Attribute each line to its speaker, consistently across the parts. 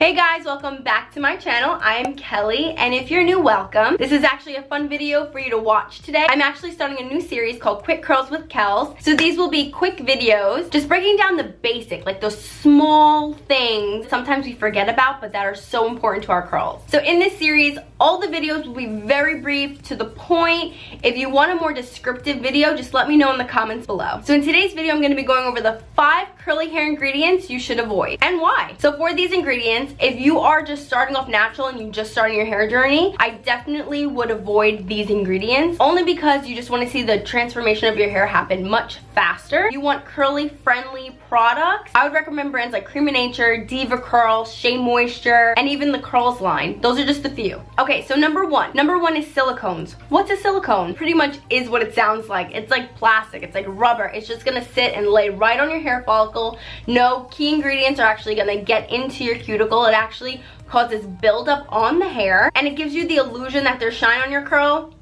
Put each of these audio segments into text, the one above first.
Speaker 1: Hey guys, welcome back to my channel. I am Kelly, and if you're new, welcome. This is actually a fun video for you to watch today. I'm actually starting a new series called Quick Curls with Kels. So these will be quick videos, just breaking down the basic, like those small things sometimes we forget about, but that are so important to our curls. So in this series, all the videos will be very brief, to the point. If you want a more descriptive video, just let me know in the comments below. So in today's video, I'm going to be going over the 5 curly hair ingredients you should avoid and why. So for these ingredients, if you are just starting off natural and you just starting your hair journey, I definitely would avoid these ingredients, only because you just want to see the transformation of your hair happen much faster. You want curly friendly products. I would recommend brands like Cream of Nature, Diva Curl, Shea Moisture, and even the Curls line. Those are just a few. Okay, so number one is silicones. What's a silicone? Pretty much is what it sounds like. It's like plastic, it's like rubber. It's just gonna sit and lay right on your hair follicle. No key ingredients are actually gonna get into your cuticle. It actually causes buildup on the hair, and it gives you the illusion that there's shine on your curl,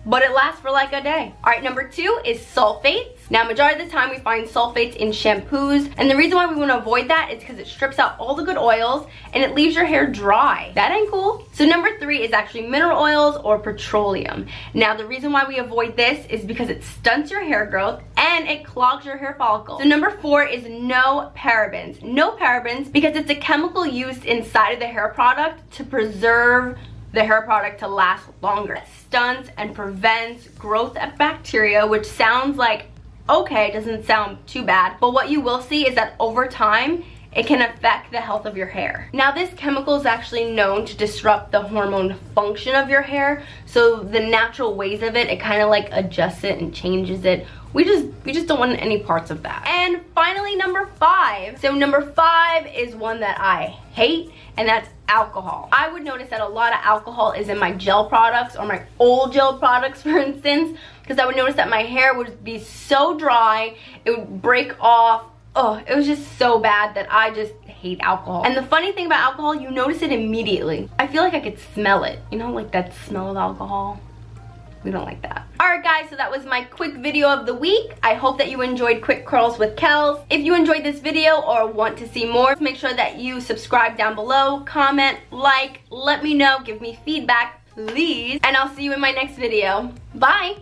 Speaker 1: but it lasts for like a day. All right, number 2 is sulfates. Now, majority of the time we find sulfates in shampoos, and the reason why we want to avoid that is because it strips out all the good oils and it leaves your hair dry. That ain't cool. So number 3 is actually mineral oils or petroleum. Now, the reason why we avoid this is because it stunts your hair growth and it clogs your hair follicle. So number 4 is no parabens. No parabens because it's a chemical used inside of the hair product to preserve the hair product to last longer. It stunts and prevents growth of bacteria, which sounds like, okay, doesn't sound too bad, but what you will see is that over time, it can affect the health of your hair. Now, this chemical is actually known to disrupt the hormone function of your hair, so the natural ways of it, it kind of like adjusts it and changes it. We just don't want any parts of that. And finally, number 5. So number 5 is one that I hate, and that's alcohol. I would notice that a lot of alcohol is in my gel products, or my old gel products, for instance, because I would notice that my hair would be so dry, it would break off. Oh, it was just so bad that I just hate alcohol. And the funny thing about alcohol, you notice it immediately. I feel like I could smell it. You know, like that smell of alcohol? We don't like that. Alright guys, so that was my quick video of the week. I hope that you enjoyed Quick Curls with Kels. If you enjoyed this video or want to see more, make sure that you subscribe down below, comment, like, let me know, give me feedback, please. And I'll see you in my next video. Bye!